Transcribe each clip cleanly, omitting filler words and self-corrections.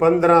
15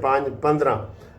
5 15,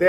ਤੇ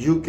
UK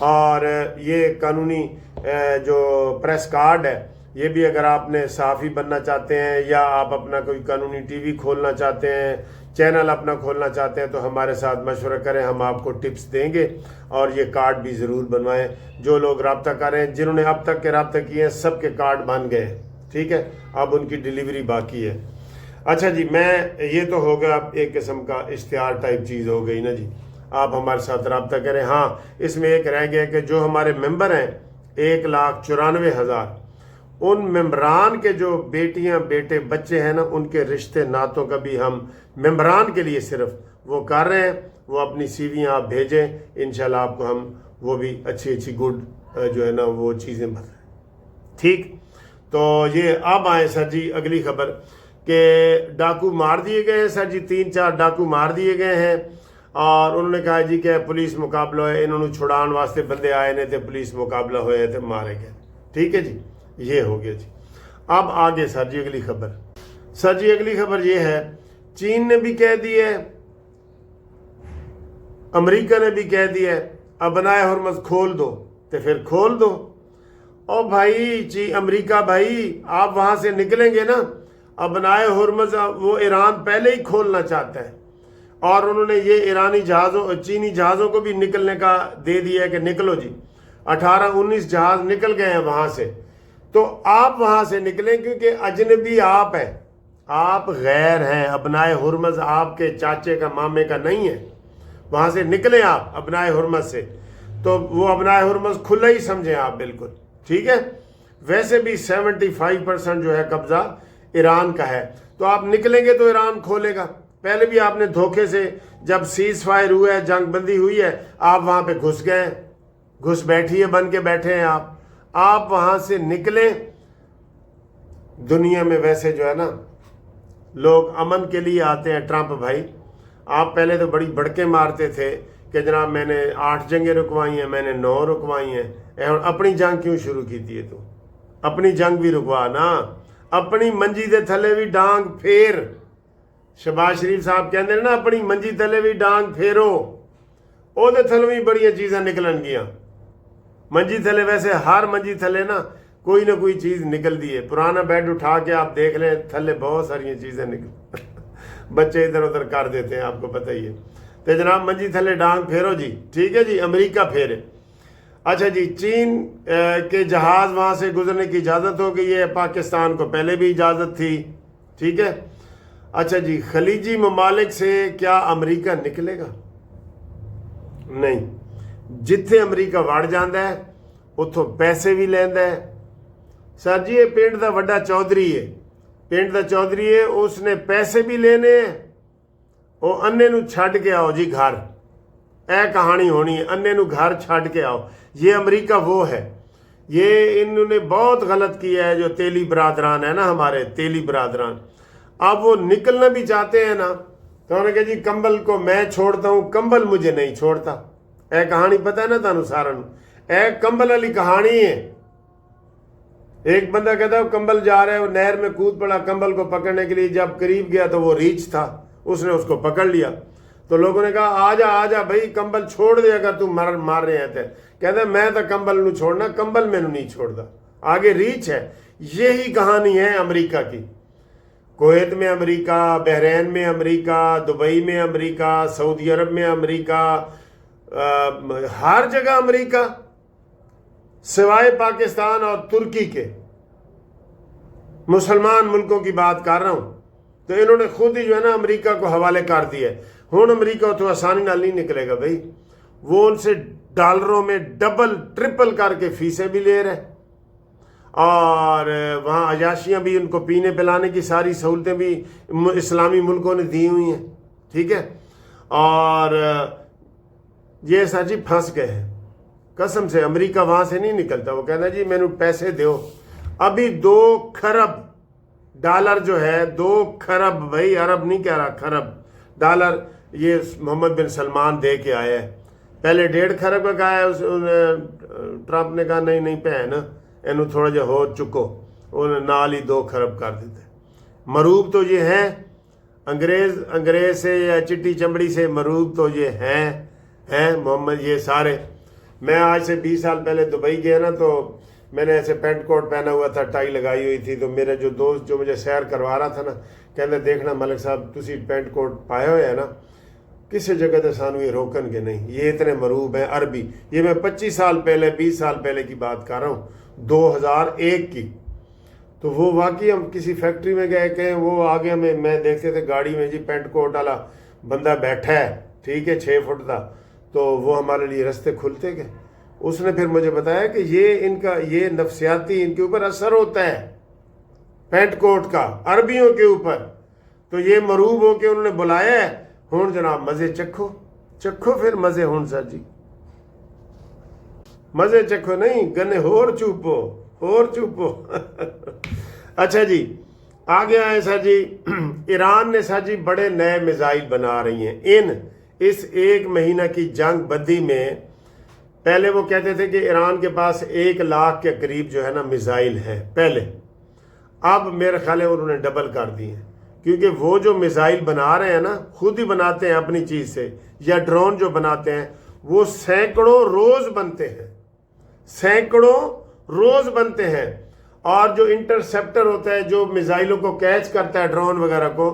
اور یہ قانونی جو پریس کارڈ ہے یہ بھی اگر آپ نے صحافی بننا چاہتے ہیں یا آپ اپنا کوئی قانونی ٹی وی کھولنا چاہتے ہیں، چینل اپنا کھولنا چاہتے ہیں، تو ہمارے ساتھ مشورہ کریں، ہم آپ کو ٹپس دیں گے، اور یہ کارڈ بھی ضرور بنوائیں۔ جو لوگ رابطہ کریں، جنہوں نے اب تک کے رابطہ کیے ہیں، سب کے کارڈ بن گئے ہیں، ٹھیک ہے، اب ان کی ڈیلیوری باقی ہے۔ اچھا جی، یہ تو ہو گیا ایک قسم کا اشتہار ٹائپ چیز ہو گئی نا جی، آپ ہمارے ساتھ رابطہ کریں۔ ہاں، اس میں ایک رہ گیا کہ جو ہمارے ممبر ہیں 1,94,000، ان ممبران کے جو بیٹیاں بیٹے بچے ہیں نا، ان کے رشتے ناتوں کا بھی ہم ممبران کے لیے صرف وہ کر رہے ہیں۔ وہ اپنی سی ویاں آپ بھیجیں، انشاءاللہ آپ کو ہم وہ بھی اچھی گڈ جو ہے نا وہ چیزیں بتائیں، ٹھیک۔ تو یہ اب آئے سر جی اگلی خبر کہ ڈاکو مار دیے گئے ہیں سر جی، 3-4 ڈاکو مار دیے گئے ہیں، اور انہوں نے کہا جی کہ پولیس مقابلہ ہے، انہوں نے چھڑان واسطے بندے آئے نے تھے، پولیس مقابلہ ہوئے تھے، مارے گئے، ٹھیک ہے جی، یہ ہو گیا جی۔ اب آگے سر جی اگلی خبر، سر جی اگلی خبر یہ ہے، چین نے بھی کہہ دی ہے، امریکہ نے بھی کہہ دیا ہے ابنائے حرمز کھول دو، تو پھر کھول دو۔ اور بھائی امریکہ بھائی، آپ وہاں سے نکلیں گے نا، ابنائے حرمز وہ ایران پہلے ہی کھولنا چاہتا ہے، اور انہوں نے یہ چینی جہازوں کو بھی نکلنے کا دے دیا ہے کہ نکلو جی، 18-19 جہاز نکل گئے ہیں وہاں سے، تو آپ وہاں سے نکلیں، کیونکہ اجنبی آپ ہیں، آپ غیر ہیں، ابنائے حرمز آپ کے چاچے کا مامے کا نہیں ہے، وہاں سے نکلیں آپ ابنائے حرمز سے، تو وہ ابنائے حرمز کھلا ہی سمجھیں آپ، بالکل ٹھیک ہے۔ ویسے بھی 75% جو ہے قبضہ ایران کا ہے، تو آپ نکلیں گے تو ایران کھولے گا۔ پہلے بھی آپ نے دھوکے سے، جب سیز فائر ہوا ہے، جنگ بندی ہوئی ہے، آپ وہاں پہ گھس گئے، گھس بیٹھیے بن کے بیٹھے ہیں آپ وہاں سے نکلیں۔ دنیا میں ویسے جو ہے نا لوگ امن کے لیے آتے ہیں، ٹرمپ بھائی آپ پہلے تو بڑی بڑکے مارتے تھے کہ جناب میں نے 8 جنگیں رکوائی ہیں، میں نے 9 رکوائی ہیں، اپنی جنگ کیوں شروع کی تھی؟ تو اپنی جنگ بھی رکوا نا، اپنی منجی دے تھلے بھی ڈانگ پھیر، شہباز شریف صاحب کہتے ہیں نا، اپنی منجی تھلے بھی ڈانگ پھیرو، او دے تھلے بھی بڑی چیزیں نکلن گیا۔ منجی تھلے ویسے ہر منجی تھلے نا کوئی نہ کوئی چیز نکل دی ہے، پرانا بیڈ اٹھا کے آپ دیکھ لیں، تھلے بہت ساری چیزیں نکل بچے ادھر ادھر کر دیتے ہیں، آپ کو پتہ ہی ہے۔ تو جناب منجی تھلے ڈانگ پھیرو جی، ٹھیک ہے جی، امریکہ پھیرے۔ اچھا جی، چین کے جہاز وہاں سے گزرنے کی اجازت ہو گئی ہے، پاکستان کو پہلے بھی اجازت تھی، ٹھیک ہے۔ اچھا جی، خلیجی ممالک سے کیا امریکہ نکلے گا؟ نہیں، جتھے امریکہ وڑ جاندہ ہے اتھوں پیسے بھی لیندہ ہے۔ سر جی یہ پنڈ دا وڈا چودھری ہے، پنڈ دا چودھری ہے، اس نے پیسے بھی لینے ہیں، وہ انے نو چھڈ کے آؤ جی گھر، اے کہانی ہونی ہے، انے نو گھر چھڈ کے آؤ۔ یہ امریکہ وہ ہے، یہ انہوں نے بہت غلط کیا ہے، جو تیلی برادران ہے نا، ہمارے تیلی برادران، اب وہ نکلنا بھی چاہتے ہیں نا، تو انہوں نے کہا جی کمبل کو میں چھوڑتا ہوں، کمبل مجھے نہیں چھوڑتا۔ اے کہانی پتہ ہے نا تانوں سارا نو، اے کمبل والی کہانی ہے۔ ایک بندہ کہتا ہے وہ کمبل جا رہا ہے، وہ نہر میں کود پڑا کمبل کو پکڑنے کے لیے، جب قریب گیا تو وہ ریچھ تھا، اس نے اس کو پکڑ لیا، تو لوگوں نے کہا آ جا بھائی کمبل چھوڑ دے اگر تم مار رہے ہیں تھے، کہتا ہے میں تو کمبل نو چھوڑنا، کمبل میں نو نہیں چھوڑتا، آگے ریچھ ہے۔ یہی کہانی ہے امریکہ کی، کویت میں امریکہ، بحرین میں امریکہ، دبئی میں امریکہ، سعودی عرب میں امریکہ، ہر جگہ امریکہ، سوائے پاکستان اور ترکی کے، مسلمان ملکوں کی بات کر رہا ہوں، تو انہوں نے خود ہی جو ہے نا امریکہ کو حوالے کر دیا ہے۔ ہوں امریکہ تو آسانی نال نہیں نکلے گا بھائی، وہ ان سے ڈالروں میں ڈبل ٹرپل کر کے فیسیں بھی لے رہے، اور وہاں عیاشیاں بھی، ان کو پینے پلانے کی ساری سہولتیں بھی اسلامی ملکوں نے دی ہوئی ہیں، ٹھیک ہے۔ اور یہ سر جی پھنس گئے ہیں، قسم سے امریکہ وہاں سے نہیں نکلتا، وہ کہتا ہے جی میں نے پیسے دیو، ابھی 2 کھرب ڈالر جو ہے، 2 کھرب، بھائی عرب نہیں کہہ رہا، کھرب ڈالر یہ محمد بن سلمان دے کے آیا ہے۔ پہلے 1.5 کھرب کا کہا ہے، ٹرمپ نے کہا نہیں بہن اینو تھوڑا جہا ہو چکو، انہوں نے نال ہی 2 کھرب کر دیتے۔ مروب تو یہ ہیں، انگریز سے یا چٹی چمڑی سے مروب تو یہ ہیں محمد، یہ سارے میں آج سے 20 سال پہلے دبئی گیا نا تو میں نے ایسے پینٹ کوٹ پہنا ہوا تھا, ٹائی لگائی ہوئی تھی, تو میرے جو دوست جو مجھے سیر کروا رہا تھا نا کہتے دیکھنا ملک صاحب تسی پینٹ کوٹ پایا ہوا ہے نا, کسی جگہ تے سانو یہ روکن کے نہیں, یہ اتنے مروب ہیں عربی. یہ میں 25 سال پہلے 20 سال پہلے کی بات کر رہا ہوں, 2001 کی. تو وہ واقعی ہم کسی فیکٹری میں گئے کہ وہ آگے میں دیکھتے تھے گاڑی میں جی پینٹ کوٹ والا بندہ بیٹھا ہے, ٹھیک ہے 6 فٹ کا, تو وہ ہمارے لیے رستے کھلتے گئے. اس نے پھر مجھے بتایا کہ یہ ان کا یہ نفسیاتی ان کے اوپر اثر ہوتا ہے پینٹ کوٹ کا عربیوں کے اوپر. تو یہ مروب ہو کے انہوں نے بلایا ہے, ہون جناب مزے چکھو پھر مزے ہون سر جی, مزے چکھو نہیں گنے ہور چوپو. اچھا جی آگے آئے سر جی. ایران نے سر جی بڑے نئے میزائل بنا رہی ہیں اس 1 مہینہ کی جنگ بدی میں. پہلے وہ کہتے تھے کہ ایران کے پاس 1 لاکھ کے قریب جو ہے نا میزائل ہیں پہلے, اب میرے خیال ہے انہوں نے ڈبل کر دی ہیں, کیونکہ وہ جو میزائل بنا رہے ہیں نا خود ہی بناتے ہیں اپنی چیز سے, یا ڈرون جو بناتے ہیں وہ سینکڑوں روز بنتے ہیں. اور جو انٹرسیپٹر ہوتا ہے جو میزائلوں کو کیچ کرتا ہے ڈرون وغیرہ کو,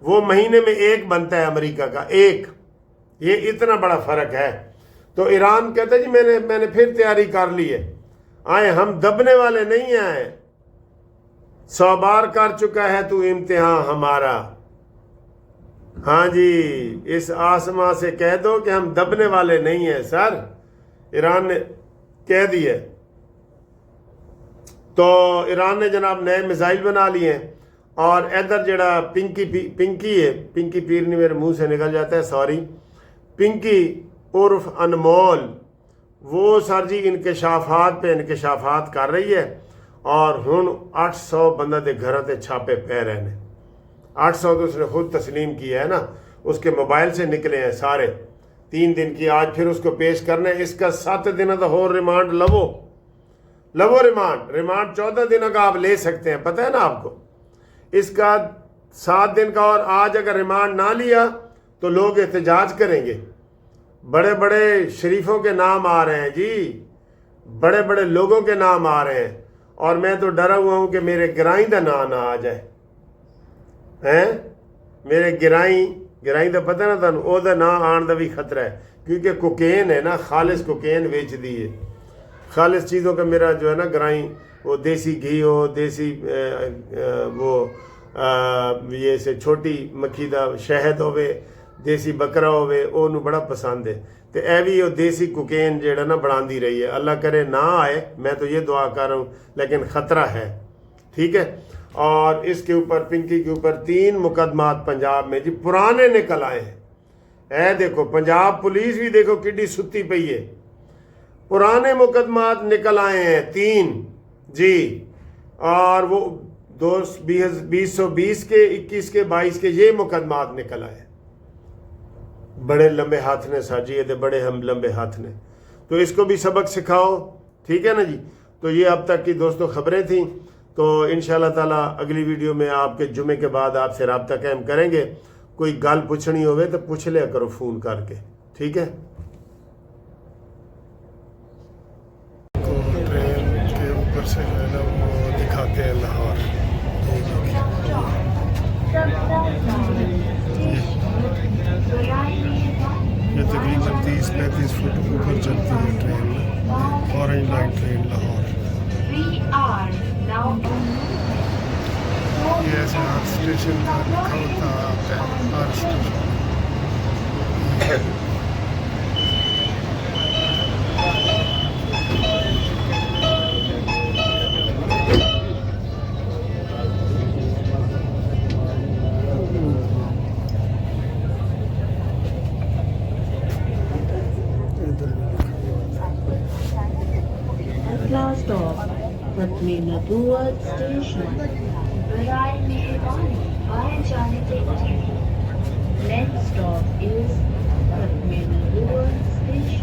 وہ مہینے میں 1 بنتا ہے امریکہ کا 1. یہ اتنا بڑا فرق ہے. تو ایران کہتا ہے جی میں نے پھر تیاری کر لی ہے, آئے ہم دبنے والے نہیں آئے, 100 بار کر چکا ہے تو امتحان ہمارا. ہاں جی اس آسمان سے کہہ دو کہ ہم دبنے والے نہیں ہیں سر, ایران نے کہہ دیا. تو ایران نے جناب نئے میزائل بنا لیے ہیں. اور ادھر جڑا پنکی ہے, پنکی پیرنی میرے منہ سے نکل جاتا ہے سوری, پنکی عرف انمول, وہ سر جی انکشافات پہ انکشافات کر رہی ہے. اور ہن 800 بندہ دے گھر تے چھاپے پہ رہے ہیں. 800 تو اس نے خود تسلیم کیا ہے نا, اس کے موبائل سے نکلے ہیں سارے. 3 دن کی آج پھر اس کو پیش کرنا ہے. اس کا 7 دن کا ہور ریمانڈ لو ریمانڈ 14 دن کا آپ لے سکتے ہیں, پتہ ہے نا آپ کو. اس کا 7 دن کا, اور آج اگر ریمانڈ نہ لیا تو لوگ احتجاج کریں گے. بڑے بڑے شریفوں کے نام آ رہے ہیں جی, بڑے بڑے لوگوں کے نام آ رہے ہیں. اور میں تو ڈرا ہوا ہوں کہ میرے گرائیں دا نام نہ آ جائے. میرے گرائیں دا پتہ نا تھانوں, او دا نام آن دا بھی خطرہ ہے, کیونکہ کوکین ہے نا, خالص کوکین بیچ دی ہے. خالص چیزوں کا میرا جو ہے نا گرائیں, وہ دیسی گھی ہو, دیسی وہ یہ سے چھوٹی مکھی دا شہد ہوئے, دیسی بکرا ہوئے, انہوں بڑا پسند ہے. تو اے بھی وہ دیسی کوکین جیڑا نا بڑھان دی رہی ہے. اللہ کرے نہ آئے, میں تو یہ دعا کر رہا ہوں, لیکن خطرہ ہے, ٹھیک ہے. اور اس کے اوپر پنکی کے اوپر 3 مقدمات پنجاب میں جی پرانے نکل آئے ہیں. اے دیکھو پنجاب پولیس بھی دیکھو کڈی ستی پئی ہے, پرانے مقدمات نکل آئے ہیں 3 جی. اور وہ 2020 کے 21 کے 22 کے یہ مقدمات نکل آئے. بڑے لمبے ہاتھ نے ساجی تھے, بڑے ہم لمبے ہاتھ نے. تو اس کو بھی سبق سکھاؤ, ٹھیک ہے نا جی. تو یہ اب تک کی دوستوں خبریں تھیں. تو انشاءاللہ تعالی اگلی ویڈیو میں آپ کے جمعے کے بعد آپ سے رابطہ قائم کریں گے. کوئی گل پوچھنی ہوئے تو پوچھ لیا کرو فون کر کے, ٹھیک ہے. ٹرین کے اوپر سے جو ہے نا وہ دکھاتے ہیں لاہور. یہ تقریباً 30-35 فٹ اوپر چلتی ہے train, orange line train Lahore. یہ ایسے ہر اسٹیشن کا لکھا ہوتا ہے, ہر station. Last stop, Patmina towards station. Next stop is Patmina towards station.